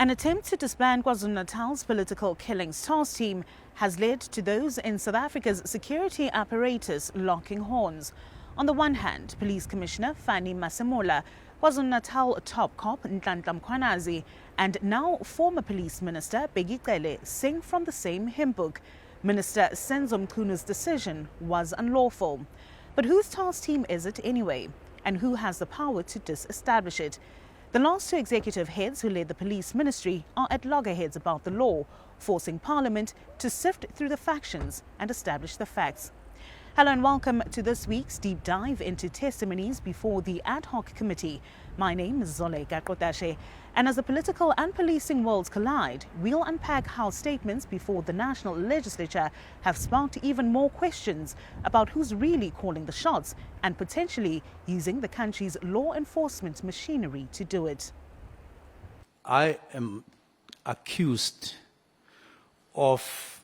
An attempt to disband KwaZulu-Natal's political killings task team has led to those in South Africa's security apparatus locking horns. On the one hand, Police Commissioner Fani Masemola, KwaZulu-Natal top cop Nhlanhla Mkhwanazi, and now former Police Minister Bheki Cele sing from the same hymn book. Minister Senzo Mchunu's decision was unlawful. But whose task team is it anyway? And who has the power to disestablish it? The last two executive heads who led the police ministry are at loggerheads about the law, forcing Parliament to sift through the factions and establish the facts. Hello and welcome to this week's deep dive into testimonies before the Ad-Hoc committee. My name is Zoleka Qodashe, and as the political and policing worlds collide, we'll unpack how statements before the national legislature have sparked even more questions about who's really calling the shots and potentially using the country's law enforcement machinery to do it. I am accused of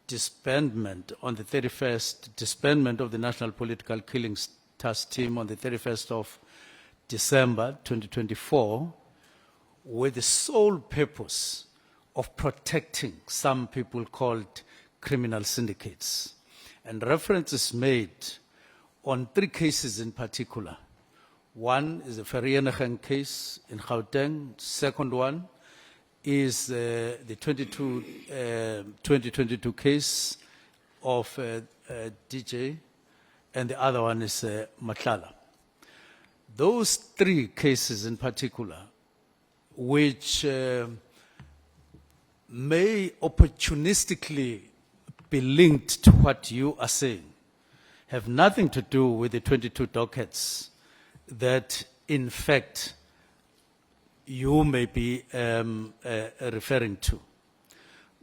disbandment on the 31st, disbandment of the National Political Killings Task Team on the 31st of December 2024 with the sole purpose of protecting some people called criminal syndicates. And reference is made on three cases in particular. One is the Vereeniging case in Gauteng. Second one is the 2022 case of DJ, and the other one is Matlala. Those three cases in particular, which may opportunistically be linked to what you are saying, have nothing to do with the 22 dockets that, in fact, you may be referring to.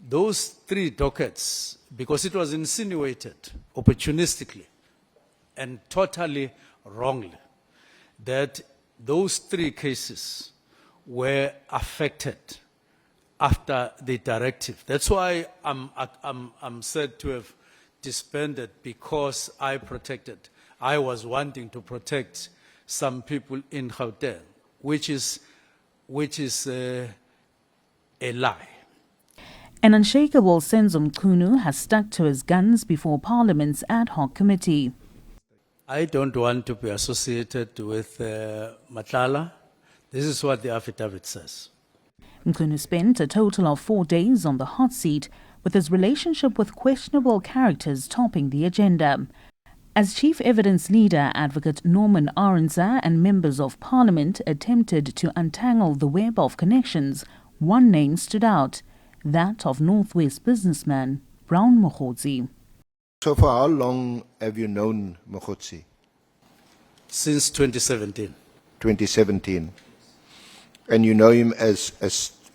Those three dockets, because it was insinuated opportunistically and totally wrongly that those three cases were affected after the directive. That's why I'm said to have disbanded, because I was wanting to protect some people in Gauteng, which is a lie. An unshakable Senzo Mchunu has stuck to his guns before Parliament's Ad-Hoc committee. I don't want to be associated with Matlala. This is what the affidavit says. Mchunu spent a total of 4 days on the hot seat, with his relationship with questionable characters topping the agenda. As Chief Evidence Leader, Advocate Norman Arendse and members of Parliament attempted to untangle the web of connections, one name stood out, that of Northwest businessman Brown Mokgotsi. So for how long have you known Mokgotsi? Since 2017. 2017. And you know him as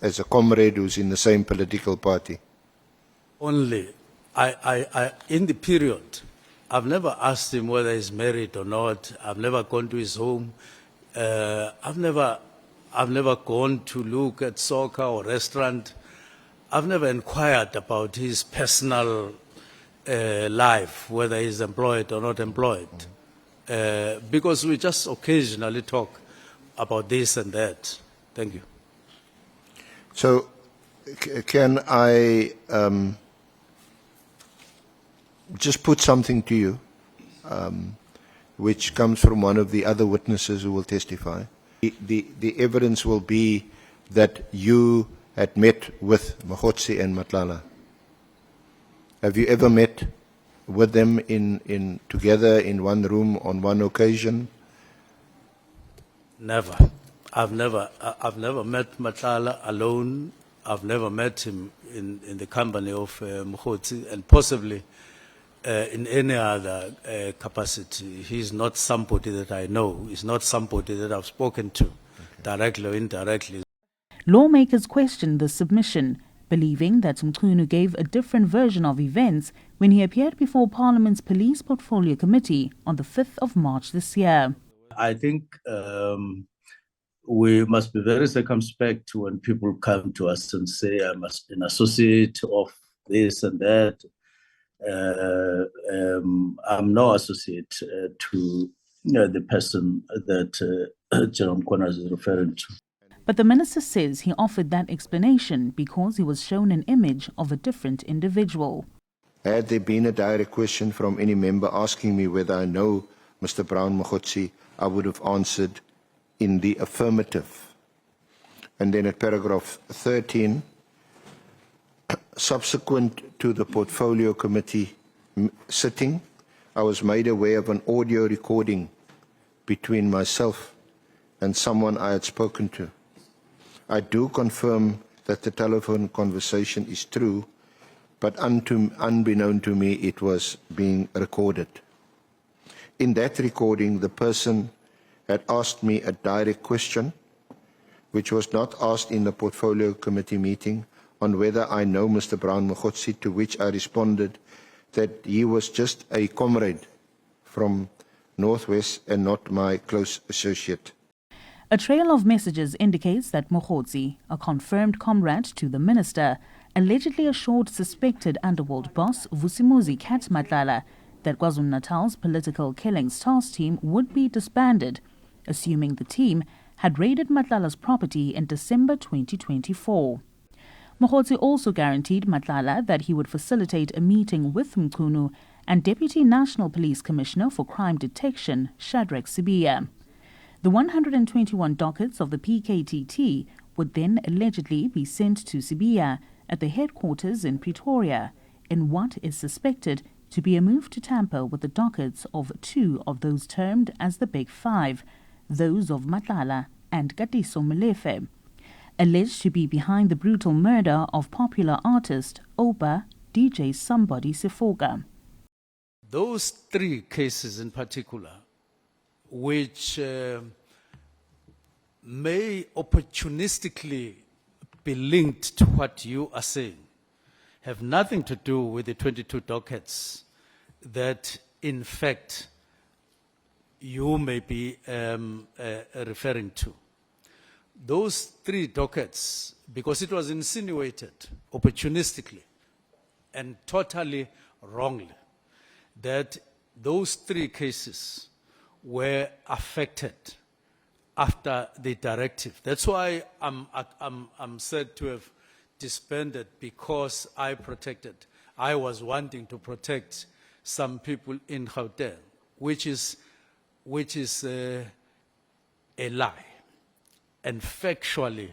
a comrade who's in the same political party? Only. In the period, I've never asked him whether he's married or not. I've never gone to his home. I've never gone to look at soccer or restaurant. I've never inquired about his personal life, whether he's employed or not employed, because we just occasionally talk about this and that. Thank you. So, can I just put something to you, which comes from one of the other witnesses who will testify? The evidence will be that you had met with Mokgotsi and Matlala. Have you ever met with them together in one room on one occasion? Never. I've never met Matlala alone. I've never met him in the company of Mokgotsi, and possibly in any other capacity. He's not somebody that I know. He's not somebody that I've spoken to, directly or indirectly. Lawmakers questioned the submission, believing that Mchunu gave a different version of events when he appeared before Parliament's Police Portfolio Committee on the 5th of March this year. I think we must be very circumspect when people come to us and say, I must be an associate of this and that. I'm no associate to the person that General Mkhwanazi is referring to. But the minister says he offered that explanation because he was shown an image of a different individual. Had there been a direct question from any member asking me whether I know Mr. Brown Mokhotsi, I would have answered in the affirmative. And then at paragraph 13, subsequent to the portfolio committee sitting, I was made aware of an audio recording between myself and someone I had spoken to. I do confirm that the telephone conversation is true, but unbeknown to me, it was being recorded. In that recording, the person had asked me a direct question, which was not asked in the portfolio committee meeting, on whether I know Mr. Brown Mokhotsi, to which I responded that he was just a comrade from Northwest and not my close associate. A trail of messages indicates that Mokhotsi, a confirmed comrade to the minister, allegedly assured suspected underworld boss Vusimuzi Kat Matlala that KwaZulu-Natal's political killings task team would be disbanded, assuming the team had raided Matlala's property in December 2024. Mokhotsi also guaranteed Matlala that he would facilitate a meeting with Mchunu and Deputy National Police Commissioner for Crime Detection, Shadrack Sibiya. The 121 dockets of the PKTT would then allegedly be sent to Sibiya at the headquarters in Pretoria in what is suspected to be a move to tamper with the dockets of two of those termed as the Big Five, those of Matlala and Katiso Molefe, alleged to be behind the brutal murder of popular artist Opa DJ Somebody Sifoka. Those three cases in particular, which may opportunistically be linked to what you are saying, have nothing to do with the 22 dockets that, in fact, you may be referring to. Those three dockets, because it was insinuated opportunistically and totally wrongly that those three cases were affected after the directive. That's why I'm said to have disbanded, because I was wanting to protect some people in Gauteng, which is a lie and factually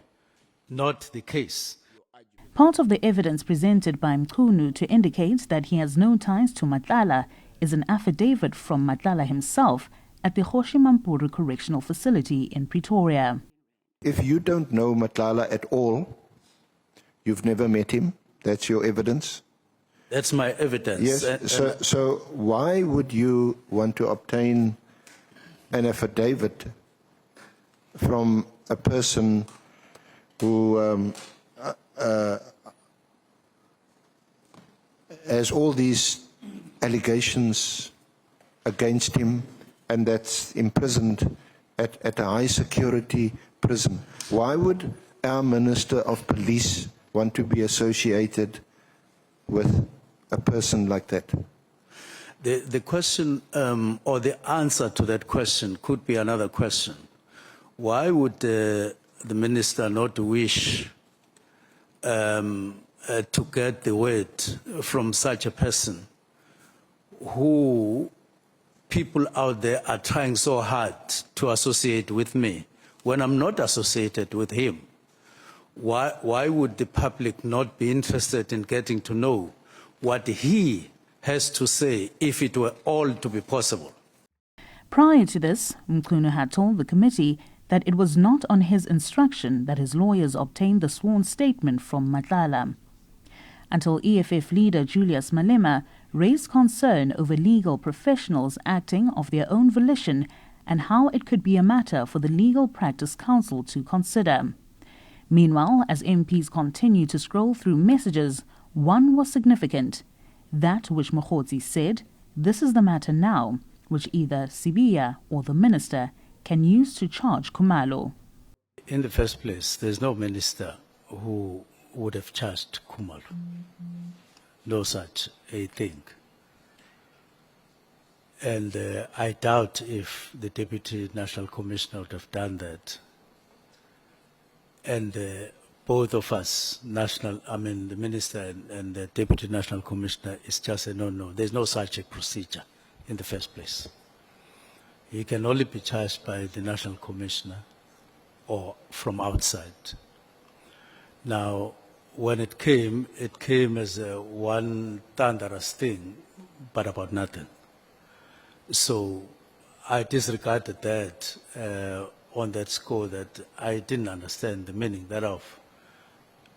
not the case. Part of the evidence presented by Mchunu to indicate that he has no ties to Matlala is an affidavit from Matlala himself at the Hoshimampuru Correctional Facility in Pretoria. If you don't know Matlala at all, you've never met him, that's your evidence? That's my evidence. Yes, so why would you want to obtain an affidavit from a person who has all these allegations against him and that's imprisoned at a high security prison? Why would our Minister of Police want to be associated with a person like that? The question or the answer to that question could be another question. Why would the minister not wish to get the word from such a person who people out there are trying so hard to associate with me when I'm not associated with him? Why would the public not be interested in getting to know what he has to say if it were all to be possible? Prior to this, Mchunu had told the committee that it was not on his instruction that his lawyers obtained the sworn statement from Matlala, until EFF leader Julius Malema raised concern over legal professionals acting of their own volition and how it could be a matter for the Legal Practice Council to consider. Meanwhile, as MPs continued to scroll through messages, one was significant, that which Mokhotsi said, "This is the matter now," which either Sibiya or the minister can use to charge Khumalo. In the first place, there's no minister who would have charged Khumalo. No such a thing. And I doubt if the Deputy National Commissioner would have done that. And both of us, the Minister and the Deputy National Commissioner, is just a no. There's no such a procedure in the first place. He can only be charged by the National Commissioner or from outside. Now, when it came as one thunderous thing, but about nothing. So I disregarded that on that score, that I didn't understand the meaning thereof.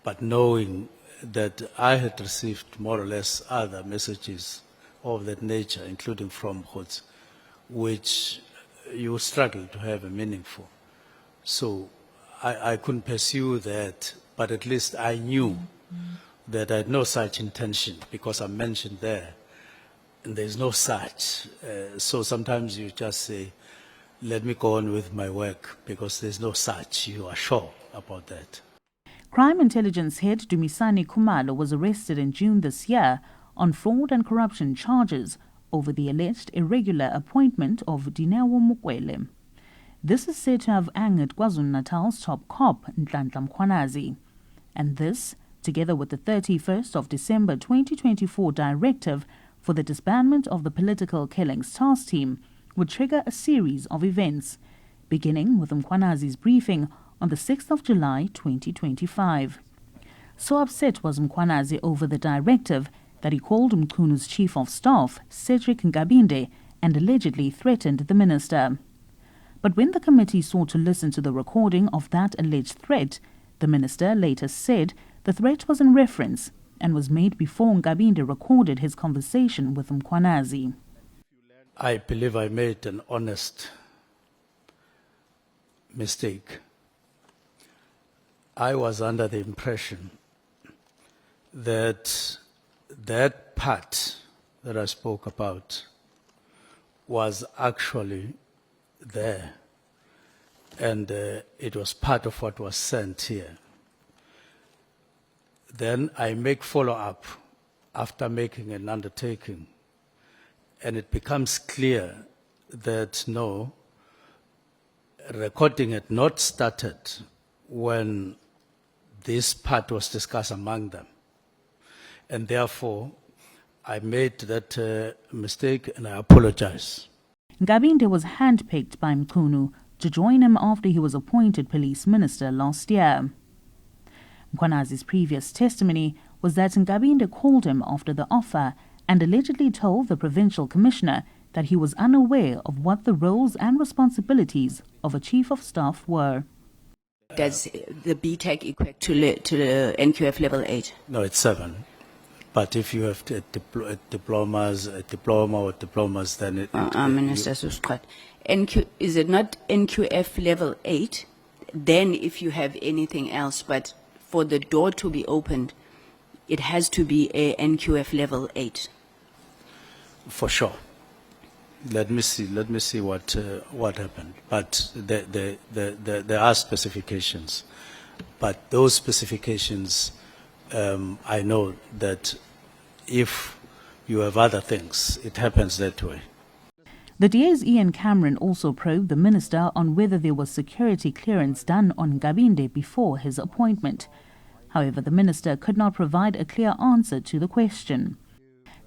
But knowing that I had received more or less other messages of that nature, including from Hots, which you struggle to have a meaningful. So I couldn't pursue that, but at least I knew that I had no such intention, because I mentioned there, and there's no such. So sometimes you just say, let me go on with my work, because there's no such. You are sure about that. Crime Intelligence head Dumisani Khumalo was arrested in June this year on fraud and corruption charges over the alleged irregular appointment of Dineo Mukwele. This is said to have angered KwaZulu-Natal's top cop, Nhlanhla Mkhwanazi. And this, together with the 31st of December 2024 directive for the disbandment of the political killings task team, would trigger a series of events, beginning with Mkhwanazi's briefing on the 6th of July 2025. So upset was Mkhwanazi over the directive that he called Mchunu's chief of staff, Cedric Ngabinde, and allegedly threatened the minister. But when the committee sought to listen to the recording of that alleged threat, the minister later said the threat was in reference and was made before Ngabinde recorded his conversation with Mkhwanazi. I believe I made an honest mistake. I was under the impression that that part that I spoke about was actually there, and it was part of what was sent here. Then I make follow-up after making an undertaking, and it becomes clear that no, recording had not started when this part was discussed among them. And therefore, I made that mistake, and I apologize. Ngabinde was handpicked by Mchunu to join him after he was appointed police minister last year. Mkhwanazi's previous testimony was that Ngabinde called him after the offer and allegedly told the provincial commissioner that he was unaware of what the roles and responsibilities of a chief of staff were. Does the BTEC equate to the NQF level 8? No, it's 7. But if you have a diploma or diplomas, then it... Minister Susquat, is it not NQF level 8? Then if you have anything else, but for the door to be opened, it has to be a NQF level 8. For sure. Let me see what happened. But there are specifications. But those specifications, I know that if you have other things, it happens that way. The DA's Ian Cameron also probed the minister on whether there was security clearance done on Ngabinde before his appointment. However, the minister could not provide a clear answer to the question.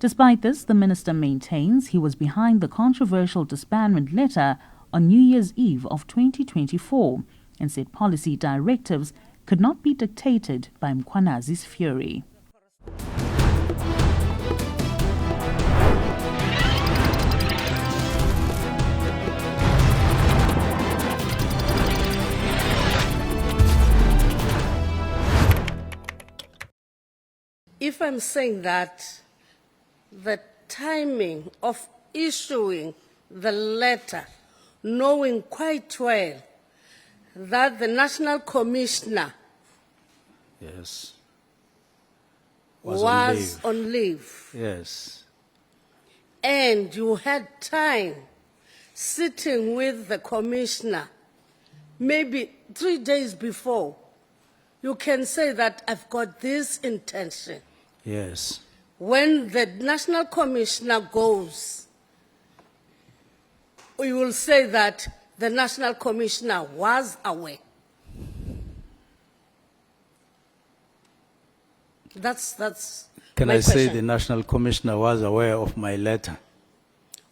Despite this, the minister maintains he was behind the controversial disbandment letter on New Year's Eve of 2024 and said policy directives could not be dictated by Mkhwanazi's fury. If I'm saying that the timing of issuing the letter, knowing quite well that the National Commissioner Yes. was on leave. Yes. And you had time sitting with the Commissioner, maybe 3 days before, you can say that I've got this intention. Yes. When the National Commissioner goes, we will say that the National Commissioner was aware. That's Can my I say question. the National Commissioner was aware of my letter?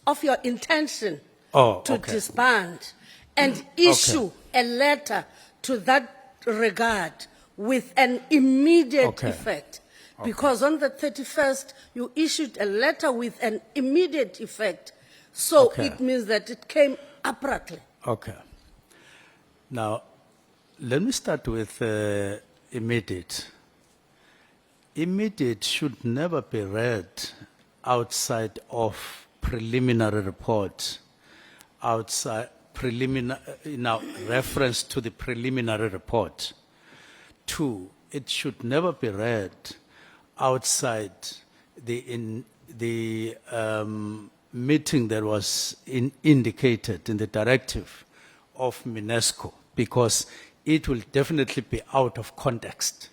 Of your intention Oh, to okay. disband and issue a letter to that regard with an immediate Okay. effect. Because on the 31st, you issued a letter with an immediate effect. So Okay. it means that it came abruptly. Okay. Now, let me start with immediate. Immediate should never be read outside of preliminary report, outside preliminary, reference to the preliminary report. 2, it should never be read outside the meeting that was indicated in the directive of UNESCO, because it will definitely be out of context.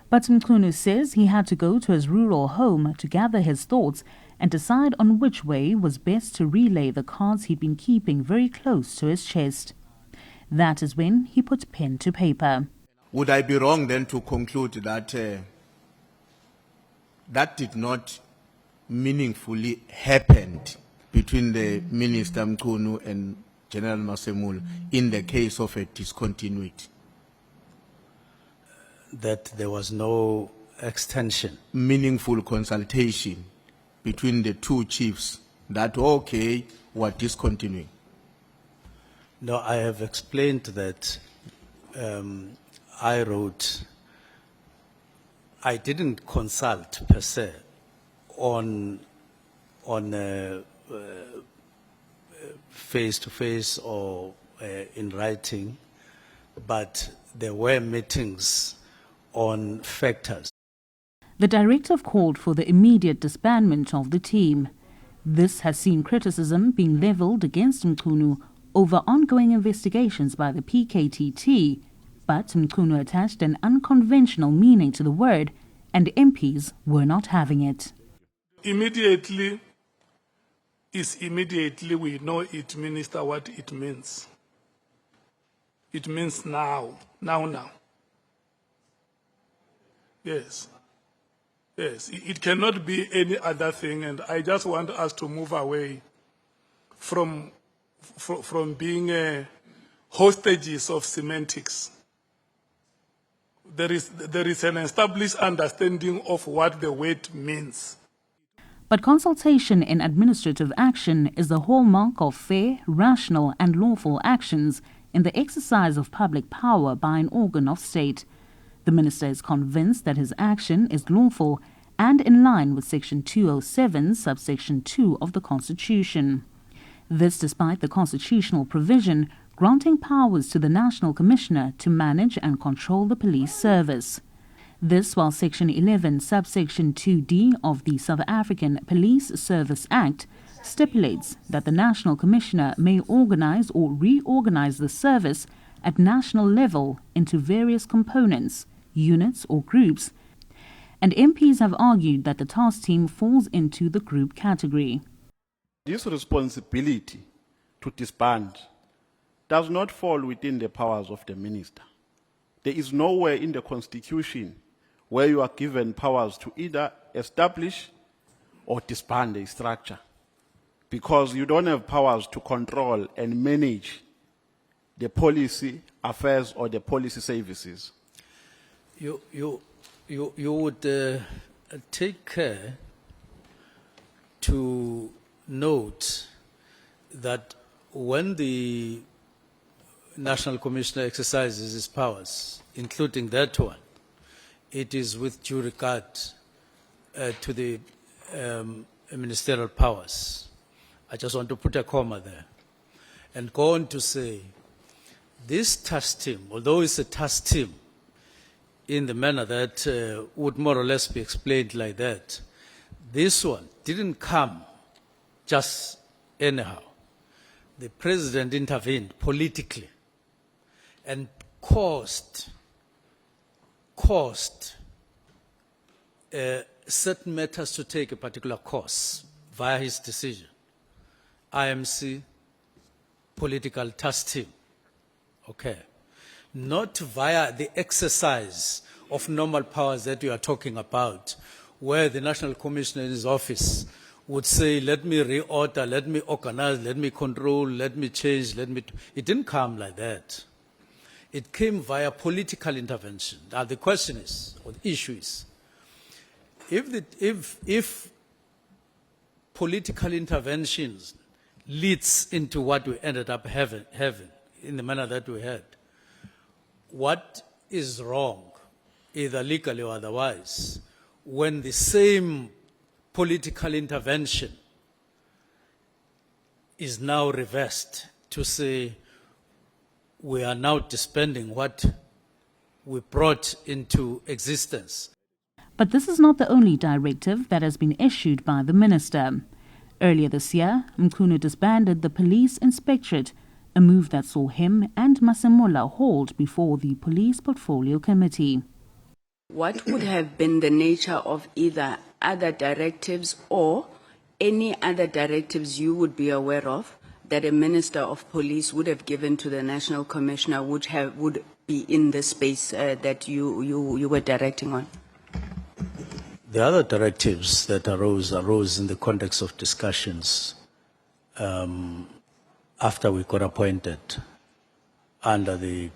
But Mchunu says he had to go to his rural home to gather his thoughts and decide on which way was best to relay the cards he'd been keeping very close to his chest. That is when he put pen to paper. Would I be wrong then to conclude that that did not meaningfully happen between the Minister Mchunu and General Masemola in the case of a discontinuity? That there was no extension. Meaningful consultation between the two chiefs that, okay, we're discontinuing. No, I have explained that I didn't consult per se on face-to-face or in writing, but there were meetings on factors. The directive called for the immediate disbandment of the team. This has seen criticism being levelled against Mchunu over ongoing investigations by the PKTT, but Mchunu attached an unconventional meaning to the word, and MPs were not having it. Immediately is immediately, we know it, Minister, what it means. It means now. Yes. Yes, it cannot be any other thing, and I just want us to move away from being hostages of semantics. There is an established understanding of what the word means. But consultation in administrative action is the hallmark of fair, rational and lawful actions in the exercise of public power by an organ of state. The minister is convinced that his action is lawful and in line with Section 207, subsection 2 of the Constitution. This despite the constitutional provision granting powers to the National Commissioner to manage and control the police service. This while Section 11, subsection 2D of the South African Police Service Act stipulates that the National Commissioner may organize or reorganize the service at national level into various components, units or groups, and MPs have argued that the task team falls into the group category. This responsibility to disband does not fall within the powers of the minister. There is nowhere in the Constitution where you are given powers to either establish or disband a structure, because you don't have powers to control and manage the policy affairs or the policy services. You would take care to note that when the National Commissioner exercises his powers, including that one, it is with due regard to the ministerial powers. I just want to put a comma there and go on to say this task team, although it's a task team in the manner that would more or less be explained like that, this one didn't come just anyhow. The president intervened politically and caused certain matters to take a particular course via his decision. IMC, political task team, okay. Not via the exercise of normal powers that you are talking about, where the National Commissioner in his office would say, let me reorder, let me organize, let me control, let me change, let me... It didn't come like that. It came via political intervention. Now the question is, or the issue is, if political interventions leads into what we ended up having in the manner that we had, what is wrong, either legally or otherwise, when the same political intervention is now reversed to say we are now disbanding what we brought into existence? But this is not the only directive that has been issued by the minister. Earlier this year, Mchunu disbanded the police inspectorate, a move that saw him and Masemola hauled before the Police Portfolio Committee. What would have been the nature of either other directives or any other directives you would be aware of that a Minister of Police would have given to the National Commissioner would be in the space that you were directing on? The other directives that arose in the context of discussions after we got appointed under the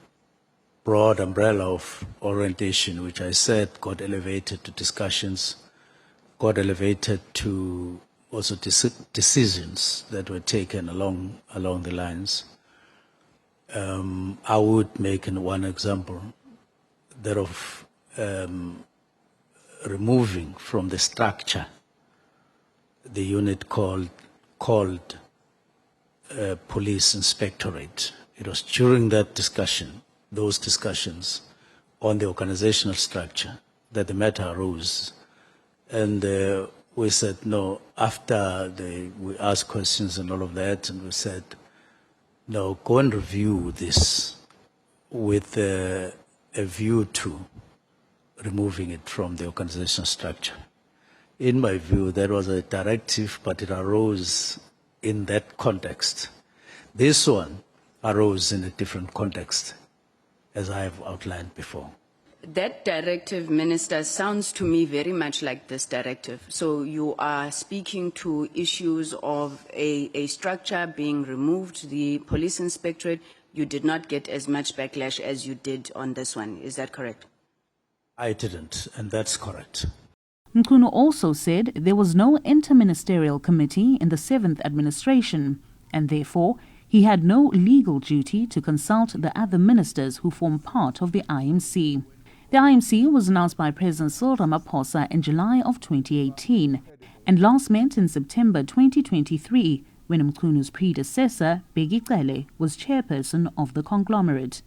broad umbrella of orientation, which I said got elevated to discussions, got elevated to also decisions that were taken along the lines. I would make one example, that of removing from the structure the unit called Police Inspectorate. It was during that discussion, those discussions on the organizational structure, that the matter arose. And we said, no, after we asked questions and all of that, and we said, no, go and review this with a view to removing it from the organizational structure. In my view, that was a directive, but it arose in that context. This one arose in a different context, as I have outlined before. That directive, Minister, sounds to me very much like this directive. So you are speaking to issues of a structure being removed, the police inspectorate. You did not get as much backlash as you did on this one. Is that correct? I didn't, and that's correct. Mchunu also said there was no interministerial committee in the 7th administration, and therefore he had no legal duty to consult the other ministers who form part of the IMC. The IMC was announced by President Cyril Ramaphosa in July of 2018 and last met in September 2023 when Mchunu's predecessor, Bheki Cele, was chairperson of the conglomerate.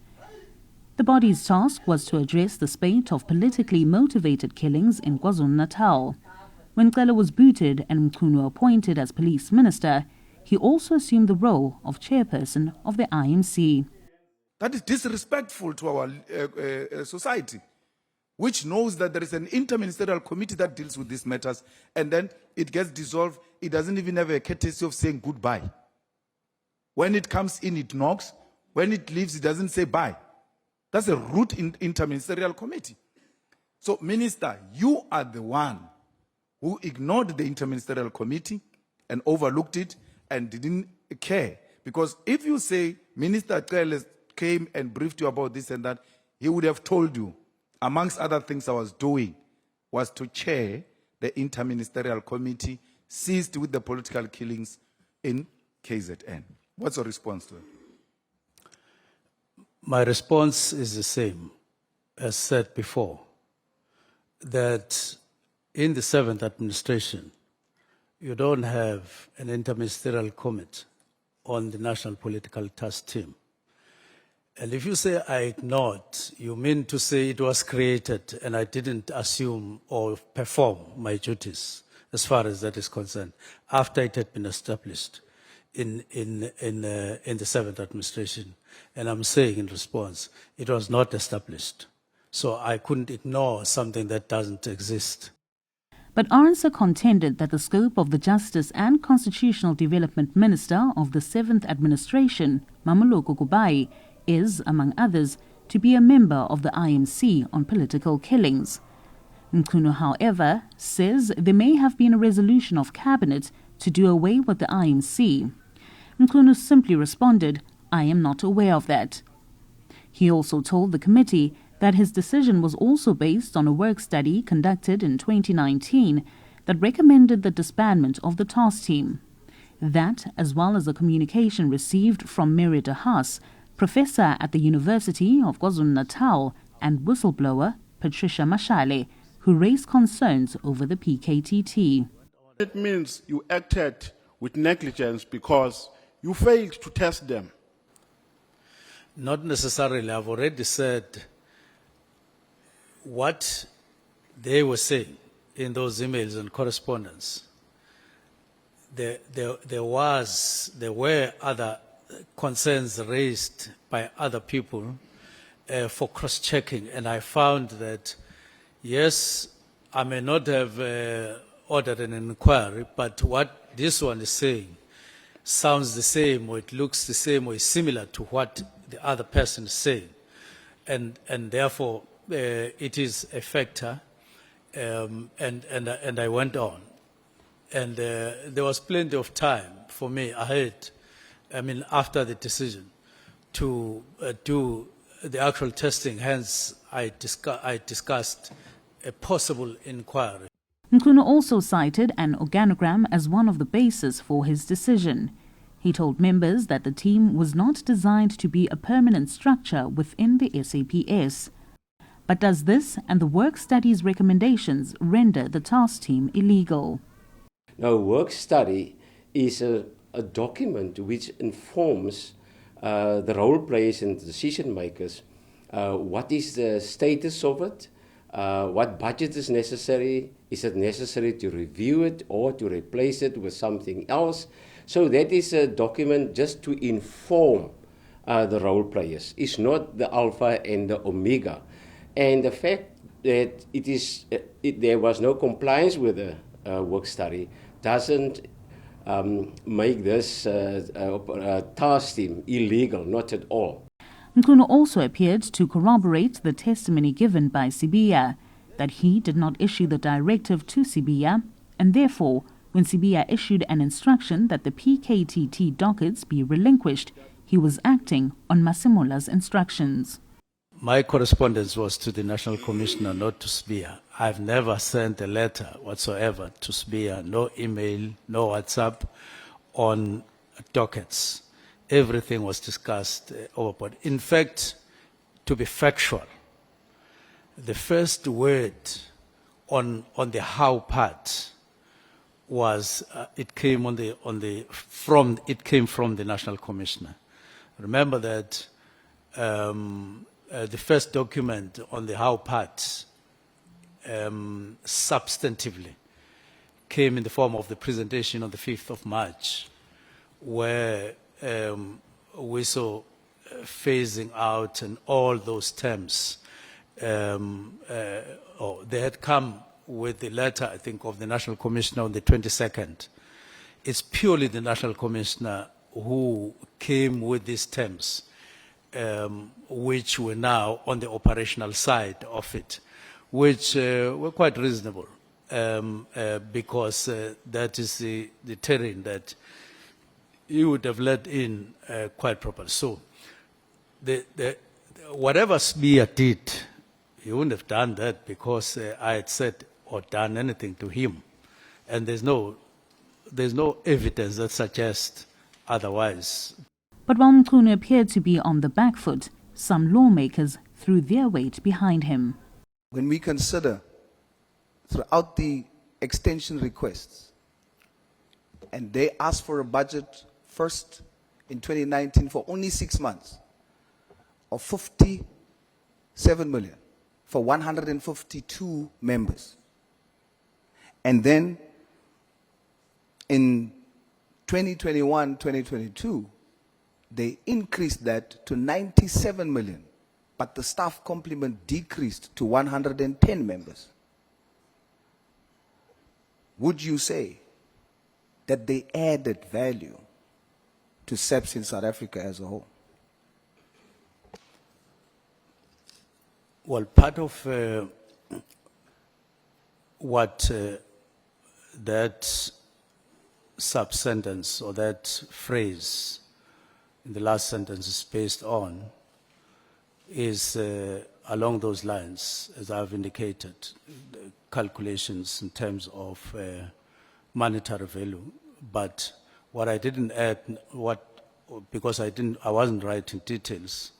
The body's task was to address the spate of politically motivated killings in KwaZulu-Natal. When Cele was booted and Mchunu appointed as police minister, he also assumed the role of chairperson of the IMC. That is disrespectful to our society, which knows that there is an interministerial committee that deals with these matters, and then it gets dissolved. It doesn't even have a courtesy of saying goodbye. When it comes in, it knocks. When it leaves, it doesn't say bye. That's a root interministerial committee. So, Minister, you are the one who ignored the interministerial committee and overlooked it and didn't care. Because if you say Minister Cele came and briefed you about this and that, he would have told you, amongst other things I was doing, was to chair the interministerial committee seized with the political killings in KZN. What's your response to it? My response is the same as said before, that in the 7th administration, you don't have an interministerial committee on the National Political Task Team. And if you say I ignored, you mean to say it was created and I didn't assume or perform my duties as far as that is concerned, after it had been established in the 7th administration. And I'm saying in response, it was not established. So I couldn't ignore something that doesn't exist. But Arnsa contended that the scope of the Justice and Constitutional Development Minister of the 7th administration, Mameloko Kubai, is, among others, to be a member of the IMC on political killings. Mchunu, however, says there may have been a resolution of cabinet to do away with the IMC. Mchunu simply responded, "I am not aware of that." He also told the committee that his decision was also based on a work study conducted in 2019 that recommended the disbandment of the task team. That, as well as a communication received from Mary de Haas, professor at the University of KwaZulu-Natal, and whistleblower Patricia Mashale, who raised concerns over the PKTT. It means you acted with negligence because you failed to test them. Not necessarily. I've already said what they were saying in those emails and correspondence. There were other concerns raised by other people for cross-checking, and I found that, yes, I may not have ordered an inquiry, but what this one is saying sounds the same, or it looks the same, or is similar to what the other person is saying, and therefore it is a factor, and I went on. And there was plenty of time for me ahead, after the decision, to do the actual testing. Hence, I discussed a possible inquiry. Mchunu also cited an organogram as one of the bases for his decision. He told members that the team was not designed to be a permanent structure within the SAPS. But does this and the work study's recommendations render the task team illegal? Now, work study is a document which informs the role players and decision makers. What is the status of it? What budget is necessary? Is it necessary to review it or to replace it with something else? So that is a document just to inform the role players. It's not the alpha and the omega. And the fact that there was no compliance with the work study doesn't make this task team illegal, not at all. Mchunu also appeared to corroborate the testimony given by Sibiya, that he did not issue the directive to Sibiya, and therefore, when Sibiya issued an instruction that the PKTT dockets be relinquished, he was acting on Masemola's instructions. My correspondence was to the National Commissioner, not to Sibiya. I've never sent a letter whatsoever to Sibiya, no email, no WhatsApp on dockets. Everything was discussed overboard. In fact, to be factual, the first word on the how part was it came from the National Commissioner. Remember that the first document on the how part substantively came in the form of the presentation on the 5th of March, where we saw phasing out and all those terms. They had come with the letter, I think, of the National Commissioner on the 22nd. It's purely the National Commissioner who came with these terms, which were now on the operational side of it, which were quite reasonable, because that is the terrain that you would have let in quite properly. So whatever Sibiya did, he wouldn't have done that because I had said or done anything to him. And there's no evidence that suggests otherwise. But while Mchunu appeared to be on the back foot, some lawmakers threw their weight behind him. When we consider throughout the extension requests, and they asked for a budget first in 2019 for only 6 months of 57 million for 152 members. And then in 2021, 2022, they increased that to 97 million, but the staff complement decreased to 110 members. Would you say that they added value to SAPS in South Africa as a whole? Well, part of what that sub-sentence or that phrase in the last sentence is based on is along those lines, as I've indicated, the calculations in terms of monetary value. But what I didn't add, because I wasn't writing details,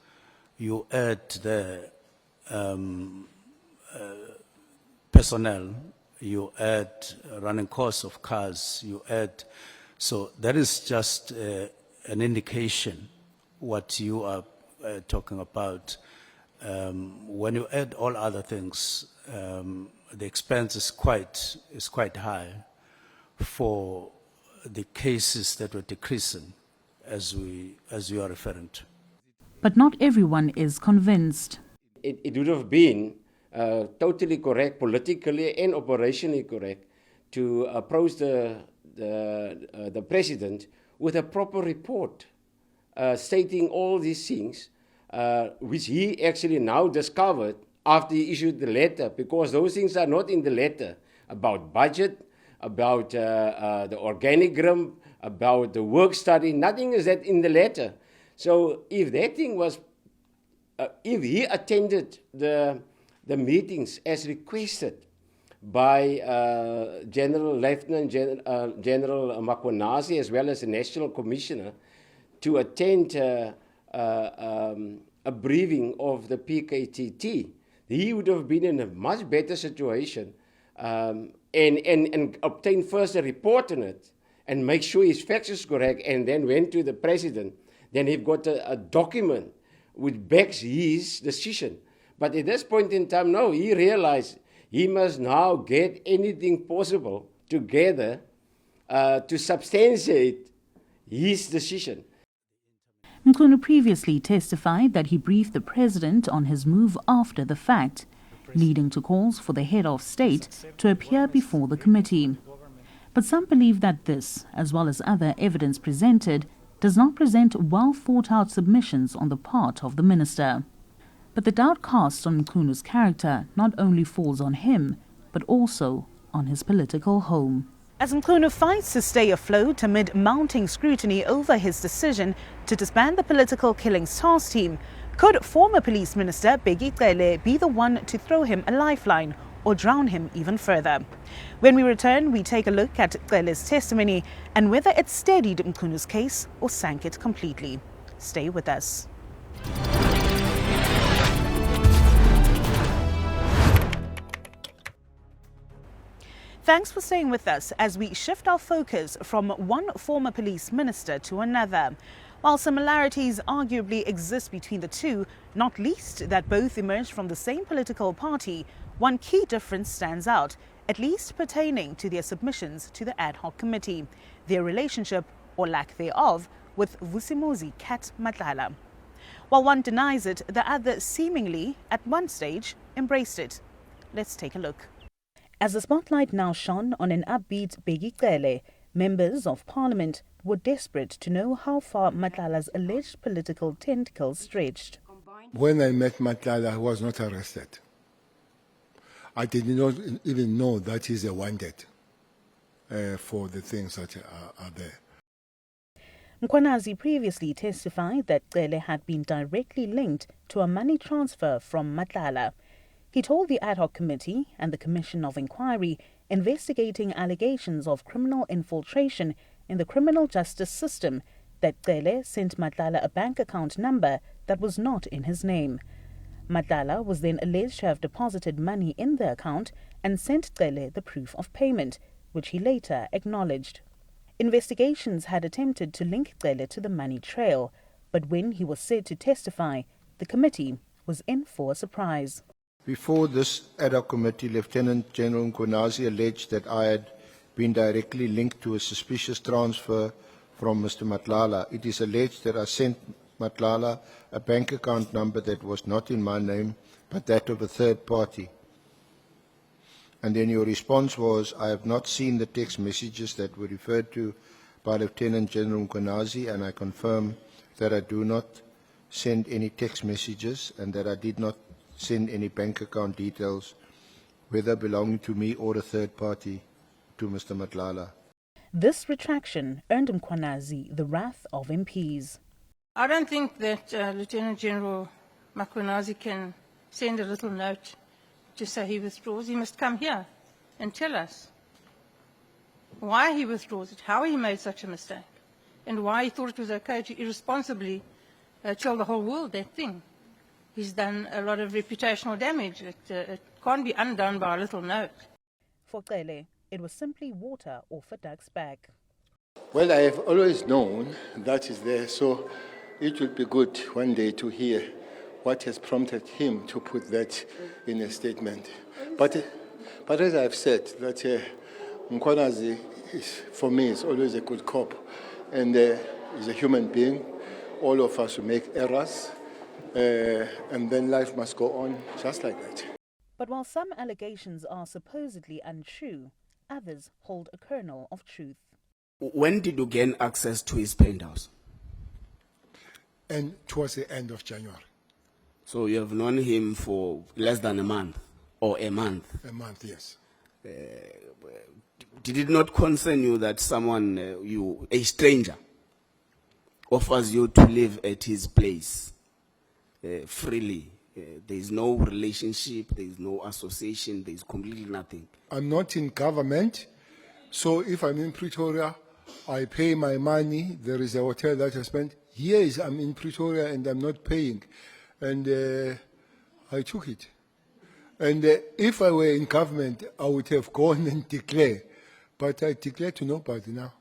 you add the personnel, you add running costs of cars, you add, so that is just an indication what you are talking about. When you add all other things, the expense is quite high for the cases that were decreasing, as you are referring to. But not everyone is convinced. It would have been totally correct, politically and operationally correct, to approach the president with a proper report stating all these things, which he actually now discovered after he issued the letter, because those things are not in the letter about budget, about the organigram, about the work study. Nothing is that in the letter. So if that thing was, if he attended the meetings as requested by General Lieutenant General Makwanasi, as well as the National Commissioner, to attend a briefing of the PKTT, he would have been in a much better situation and obtain first a report on it and make sure his facts is correct, and then went to the president. Then he got a document which backs his decision. But at this point in time, no, he realized he must now get anything possible together to substantiate his decision. Mchunu previously testified that he briefed the president on his move after the fact, leading to calls for the head of state to appear before the committee. But some believe that this, as well as other evidence presented, does not present well-thought-out submissions on the part of the minister. But the doubt cast on Mchunu's character not only falls on him, but also on his political home. As Mchunu fights to stay afloat amid mounting scrutiny over his decision to disband the political killings task team, could former police minister Bheki Cele be the one to throw him a lifeline or drown him even further? When we return, we take a look at Cele's testimony and whether it steadied Mchunu's case or sank it completely. Stay with us. Thanks for staying with us as we shift our focus from one former police minister to another. While similarities arguably exist between the two, not least that both emerged from the same political party, one key difference stands out, at least pertaining to their submissions to the Ad-Hoc committee, their relationship, or lack thereof, with Vusimuzi Kat Matlala. While one denies it, the other seemingly, at one stage, embraced it. Let's take a look. As the spotlight now shone on an upbeat Bheki Cele, members of parliament were desperate to know how far Matlala's alleged political tentacles stretched. When I met Matlala, he was not arrested. I did not even know that he's a wanted for the things that are there. Mkwanazi previously testified that Cele had been directly linked to a money transfer from Matlala. He told the Ad Hoc Committee and the Commission of Inquiry investigating allegations of criminal infiltration in the criminal justice system that Cele sent Matlala a bank account number that was not in his name. Matlala was then alleged to have deposited money in the account and sent Cele the proof of payment, which he later acknowledged. Investigations had attempted to link Cele to the money trail, but when he was said to testify, the committee was in for a surprise. Before this Ad Hoc committee, Lieutenant General Mkhwanazi alleged that I had been directly linked to a suspicious transfer from Mr. Matlala. It is alleged that I sent Matlala a bank account number that was not in my name, but that of a third party. And then your response was, I have not seen the text messages that were referred to by Lieutenant General Mkhwanazi, and I confirm that I do not send any text messages and that I did not send any bank account details, whether belonging to me or a third party, to Mr. Matlala. This retraction earned Mkhwanazi the wrath of MPs. I don't think that Lieutenant General Mkhwanazi can send a little note to say he withdraws. He must come here and tell us why he withdraws it, how he made such a mistake, and why he thought it was okay to irresponsibly tell the whole world that thing. He's done a lot of reputational damage. It can't be undone by a little note. For Cele, it was simply water off a duck's back. Well, I have always known that is there, so it would be good one day to hear what has prompted him to put that in a statement. But as I've said, that Mkhwanazi, for me, is always a good cop, and is a human being. All of us will make errors, and then life must go on just like that. But while some allegations are supposedly untrue, others hold a kernel of truth. When did you gain access to his penthouse? And towards the end of January. So you have known him for less than a month, or a month? A month, yes. Did it not concern you that someone, a stranger, offers you to live at his place freely? There is no relationship, there is no association, there is completely nothing. I'm not in government, so if I'm in Pretoria, I pay my money. There is a hotel that I spent. Years I'm in Pretoria and I'm not paying. And I took it. And if I were in government, I would have gone and declared. But I declare to nobody now.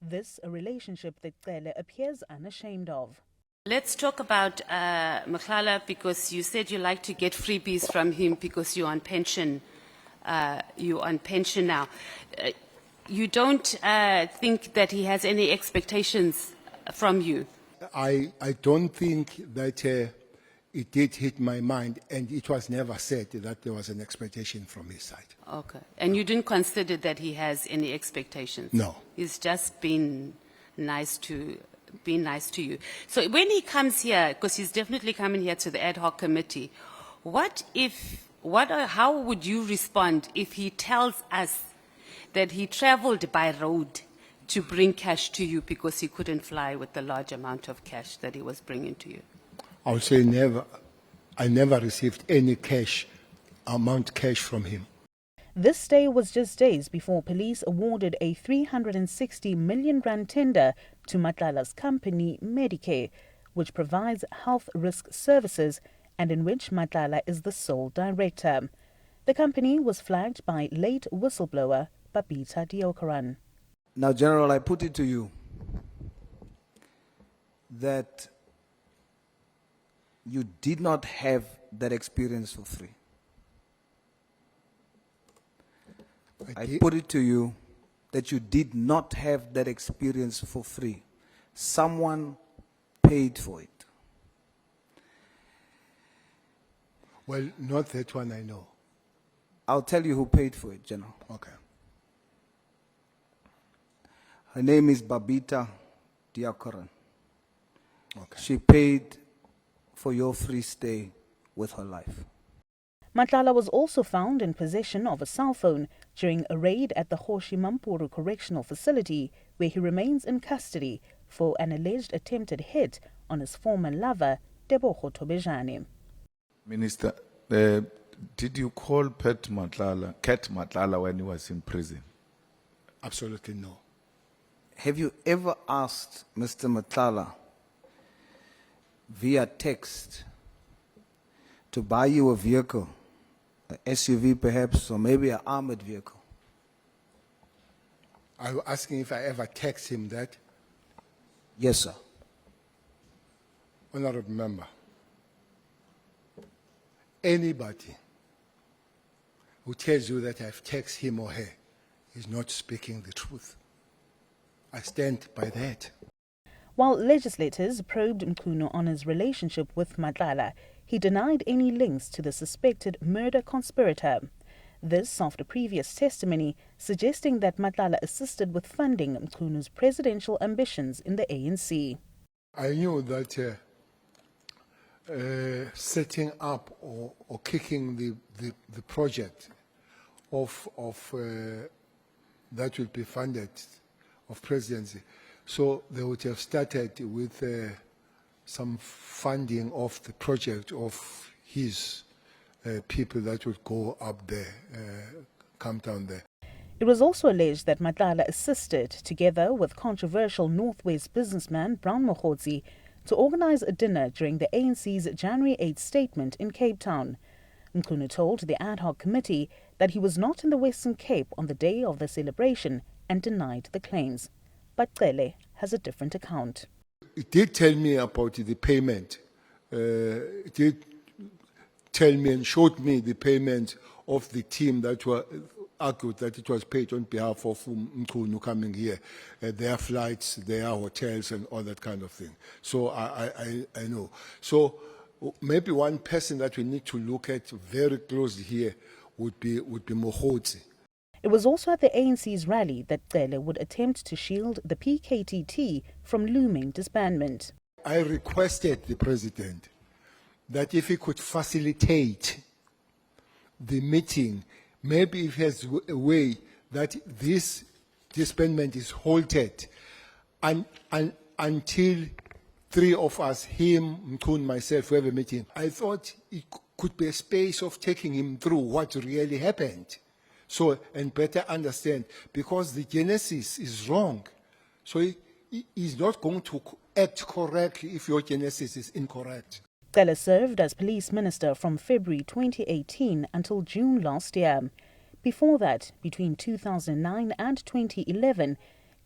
This a relationship that Cele appears unashamed of. Let's talk about Matlala, because you said you like to get freebies from him because you're on pension. You're on pension now. You don't think that he has any expectations from you? I don't think that it did hit my mind, and it was never said that there was an expectation from his side. Okay. And you didn't consider that he has any expectations? No. He's just been nice to you. So when he comes here, because he's definitely coming here to the Ad-Hoc committee, how would you respond if he tells us that he traveled by road to bring cash to you because he couldn't fly with the large amount of cash that he was bringing to you? I would say never. I never received any cash from him. This stay was just days before police awarded a 360 million rand tender to Matlala's company, Medicare, which provides health risk services and in which Matlala is the sole director. The company was flagged by late whistleblower Bheki Cele. Now, General, I put it to you that you did not have that experience for free. I put it to you that you did not have that experience for free. Someone paid for it. Well, not that one I know. I'll tell you who paid for it, General. Okay. Her name is Bheki Cele. Okay. She paid for your free stay with her life. Matlala was also found in possession of a cell phone during a raid at the Hoshi Mampuru Correctional Facility, where he remains in custody for an alleged attempted hit on his former lover, Tebogo Tobejane. Minister, did you call Kat Matlala when he was in prison? Absolutely no. Have you ever asked Mr. Matlala via text to buy you a vehicle, an SUV perhaps, or maybe an armored vehicle? Are you asking if I ever text him that? Yes, sir. Honorable member, anybody who tells you that I've texted him or her is not speaking the truth. I stand by that. While legislators probed Mchunu on his relationship with Matlala, he denied any links to the suspected murder conspirator. This after previous testimony suggesting that Matlala assisted with funding Mchunu's presidential ambitions in the ANC. I knew that setting up or kicking the project of that will be funded of presidency. So they would have started with some funding of the project of his people that would go up there, come down there. It was also alleged that Matlala assisted, together with controversial Northwest businessman Brown Mokhotsi, to organize a dinner during the ANC's January 8 statement in Cape Town. Mchunu told the Ad-Hoc committee that he was not in the Western Cape on the day of the celebration and denied the claims. But Cele has a different account. It did tell me about the payment. It did tell me and showed me the payment of the team that were argued that it was paid on behalf of Mchunu coming here, their flights, their hotels, and all that kind of thing. So I know. So maybe one person that we need to look at very closely here would be Mokhotsi. It was also at the ANC's rally that Cele would attempt to shield the PKTT from looming disbandment. I requested the president that if he could facilitate the meeting, maybe if he has a way that this disbandment is halted until three of us, him, Mchunu, myself, we have a meeting. I thought it could be a space of taking him through what really happened. So, and better understand, because the genesis is wrong. So he is not going to act correctly if your genesis is incorrect. Cele served as police minister from February 2018 until June last year. Before that, between 2009 and 2011,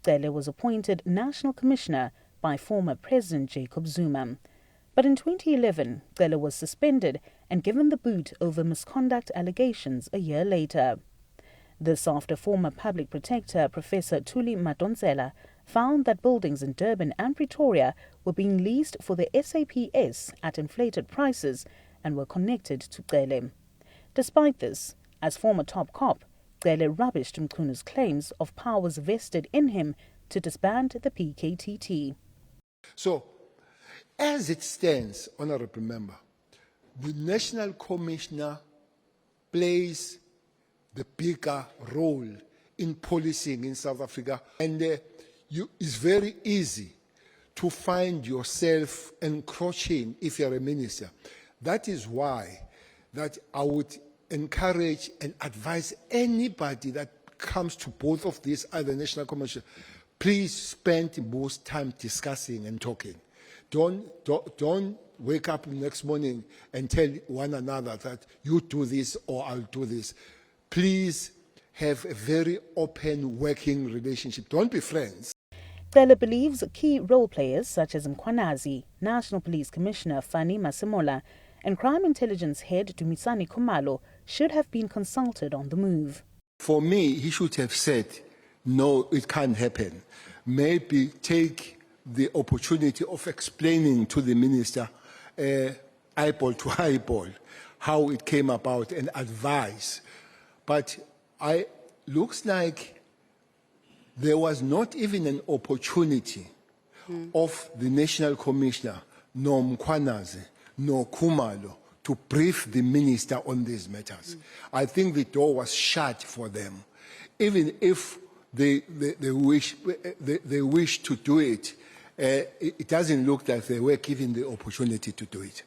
Cele was appointed national commissioner by former President Jacob Zuma. But in 2011, Cele was suspended and given the boot over misconduct allegations a year later. This after former public protector Professor Thuli Madonsela found that buildings in Durban and Pretoria were being leased for the SAPS at inflated prices and were connected to Cele. Despite this, as former top cop, Cele rubbished Mchunu's claims of powers vested in him to disband the PKTT. So, as it stands, Honourable Member, the National Commissioner plays the bigger role in policing in South Africa, and it's very easy to find yourself encroaching if you're a minister. That is why that I would encourage and advise anybody that comes to both of these other national commissioners, please spend most time discussing and talking. Don't wake up the next morning and tell one another that you do this or I'll do this. Please have a very open working relationship. Don't be friends. Cele believes key role players such as Mkhwanazi, National Police Commissioner Fani Masemola, and Crime Intelligence Head Dumisani Khumalo should have been consulted on the move. For me, he should have said, no, it can't happen. Maybe take the opportunity of explaining to the minister, eyeball to eyeball, how it came about and advise. But looks like there was not even an opportunity of the National Commissioner, nor Mkhwanazi, nor Khumalo, to brief the minister on these matters. I think the door was shut for them. Even if they wish to do it, it doesn't look like they were given the opportunity to do it.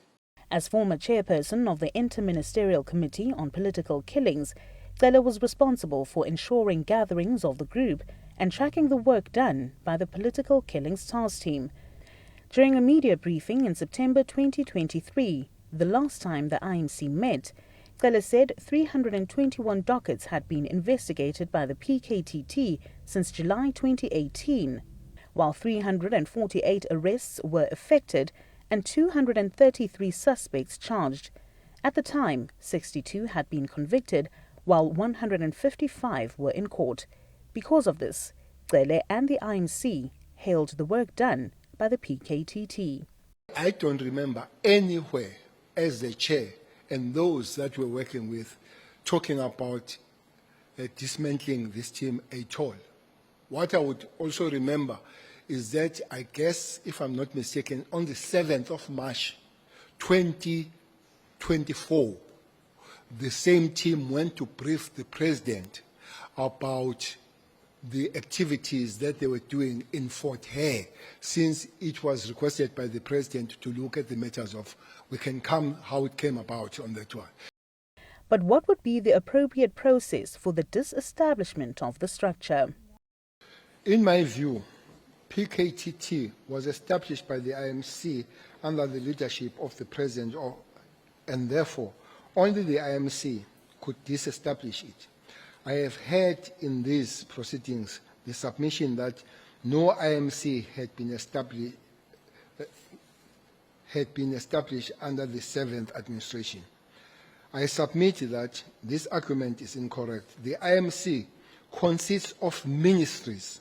As former chairperson of the Interministerial Committee on Political Killings, Cele was responsible for ensuring gatherings of the group and tracking the work done by the Political Killings Task Team. During a media briefing in September 2023, the last time the IMC met, Cele said 321 dockets had been investigated by the PKTT since July 2018, while 348 arrests were effected and 233 suspects charged. At the time, 62 had been convicted, while 155 were in court. Because of this, Cele and the IMC hailed the work done by the PKTT. I don't remember anywhere as the chair and those that we're working with talking about dismantling this team at all. What I would also remember is that I guess, if I'm not mistaken, on the 7th of March 2024, the same team went to brief the president about the activities that they were doing in Fort Hare, since it was requested by the president to look at the matters of how it came about on that one. But what would be the appropriate process for the disestablishment of the structure? In my view, PKTT was established by the IMC under the leadership of the president, and therefore only the IMC could disestablish it. I have heard in these proceedings the submission that no IMC had been established under the 7th administration. I submit that this argument is incorrect. The IMC consists of ministries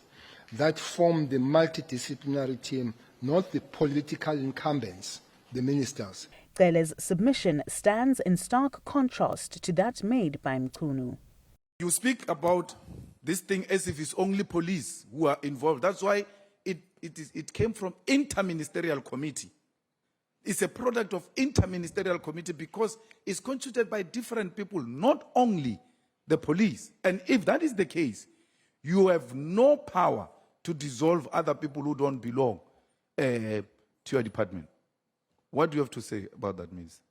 that form the multidisciplinary team, not the political incumbents, the ministers. Cele's submission stands in stark contrast to that made by Mchunu. You speak about this thing as if it's only police who are involved. That's why it came from interministerial committee. It's a product of interministerial committee because it's constituted by different people, not only the police. And if that is the case, you have no power to dissolve other people who don't belong to your department. What do you have to say about that, Minister?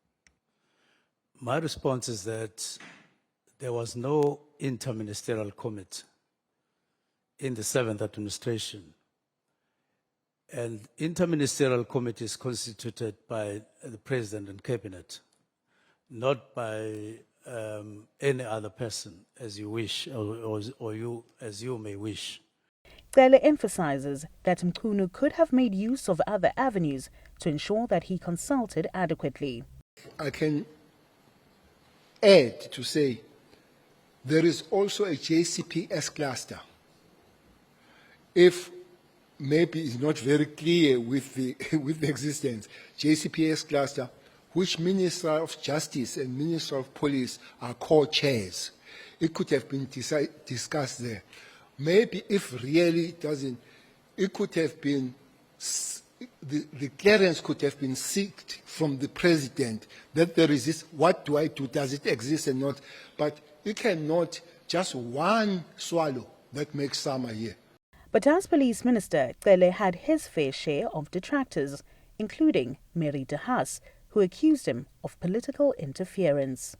My response is that there was no interministerial committee in the 7th administration. And interministerial committee is constituted by the President and Cabinet, not by any other person as you wish, or you as you may wish. Cele emphasizes that Mchunu could have made use of other avenues to ensure that he consulted adequately. I can add to say there is also a JCPS cluster. If maybe it's not very clear with the existence, JCPS cluster, which Minister of Justice and Minister of Police are co-chairs. It could have been discussed there. Maybe if really it doesn't, it could have been, the clearance could have been sought from the president that there is this, what do I do, does it exist or not? But you cannot just one swallow that makes summer here. But as Police Minister, Cele had his fair share of detractors, including Mary de Haas, who accused him of political interference.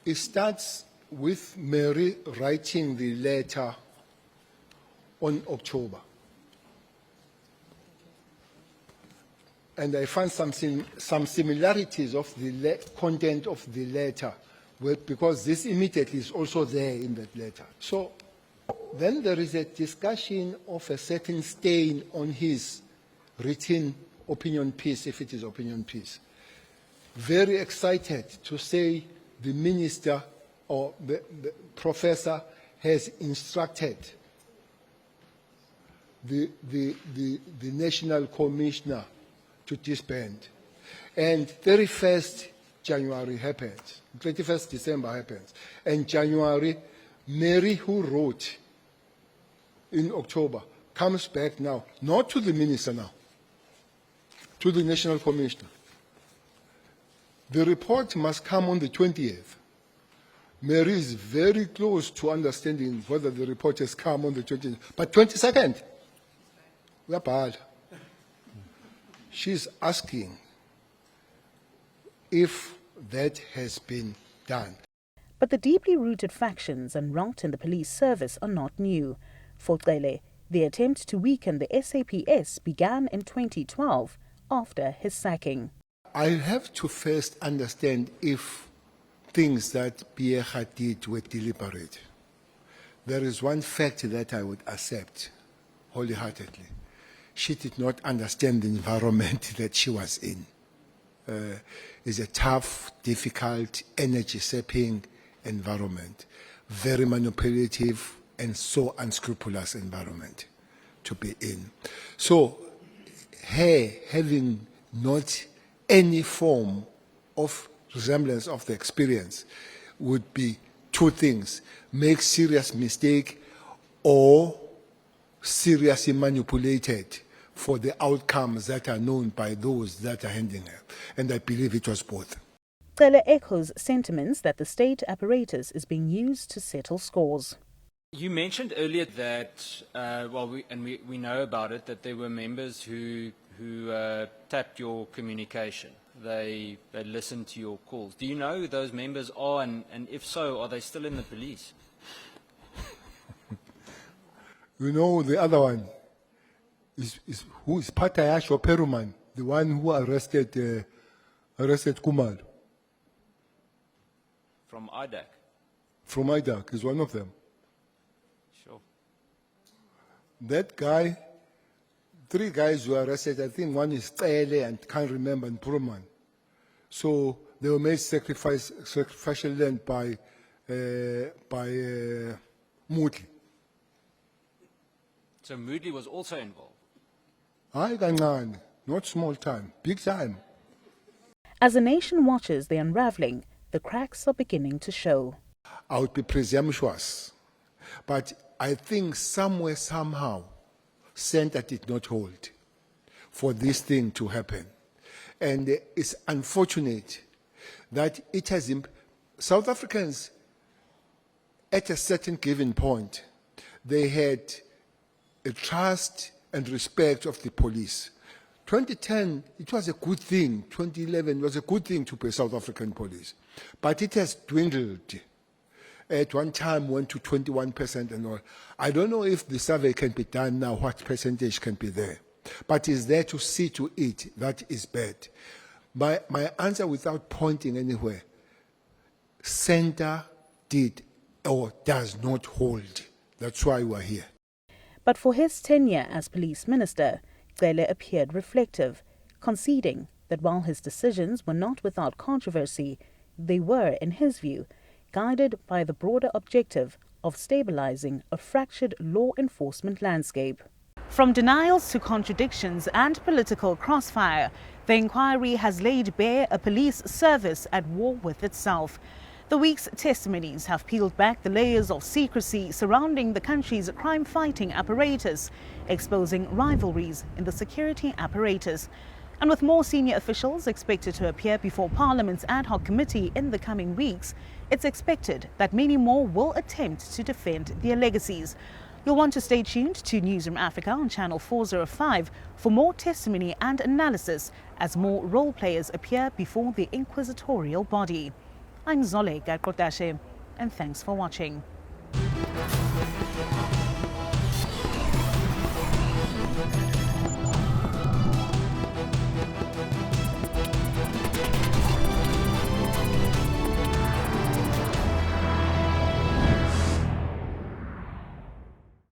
It starts with Mary writing the letter on October. And I found some similarities of the content of the letter, because this immediately is also there in that letter. So then there is a discussion of a certain stain on his written opinion piece, if it is opinion piece. Very excited to say the minister or the professor has instructed the national commissioner to disband. And 31st January happens, 31st December happens. And January, Mary, who wrote in October, comes back now, not to the minister now, to the national commissioner. The report must come on the 20th. Mary is very close to understanding whether the report has come on the 20th. But 22nd, we are bad. She's asking if that has been done. But the deeply rooted factions and rot in the police service are not new. For Cele, the attempt to weaken the SAPS began in 2012 after his sacking. I have to first understand if things that Bheki did were deliberate. There is one fact that I would accept wholeheartedly. She did not understand the environment that she was in. It's a tough, difficult, energy-sapping environment, very manipulative and so unscrupulous environment to be in. So her having not any form of resemblance of the experience would be two things: make serious mistake or seriously manipulated for the outcomes that are known by those that are handling her. And I believe it was both. Cele echoes sentiments that the state apparatus is being used to settle scores. You mentioned earlier that, we know about it, that there were members who tapped your communication. They listened to your calls. Do you know who those members are, and if so, are they still in the police? You know, the other one is who is Patayasho Peruman, the one who arrested Kumar. From Ad-Hoc? From Ad-Hoc is one of them. Sure. That guy, 3 guys were arrested. I think one is Cele and can't remember, and Puruman. So they were made sacrificial land by Moodley. So Moodley was also involved? Not small time, big time. As the nation watches the unraveling, the cracks are beginning to show. I would be presumptuous, but I think somewhere, somehow, center did not hold for this thing to happen. And it's unfortunate that it has, South Africans, at a certain given point, they had a trust and respect of the police. 2010, it was a good thing. 2011 was a good thing to pay South African police. But it has dwindled. At one time, went to 21% and all. I don't know if the survey can be done now, what percentage can be there. But it's there to see to it. That is bad. My answer, without pointing anywhere, center did or does not hold. That's why we're here. But for his tenure as police minister, Cele appeared reflective, conceding that while his decisions were not without controversy, they were, in his view, guided by the broader objective of stabilizing a fractured law enforcement landscape. From denials to contradictions and political crossfire, the inquiry has laid bare a police service at war with itself. The week's testimonies have peeled back the layers of secrecy surrounding the country's crime-fighting apparatus, exposing rivalries in the security apparatus. And with more senior officials expected to appear before Parliament's Ad-Hoc committee in the coming weeks, it's expected that many more will attempt to defend their legacies. You'll want to stay tuned to Newzroom Afrika on channel 405 for more testimony and analysis as more role players appear before the inquisitorial body. I'm Zoleka Qodashe, and thanks for watching.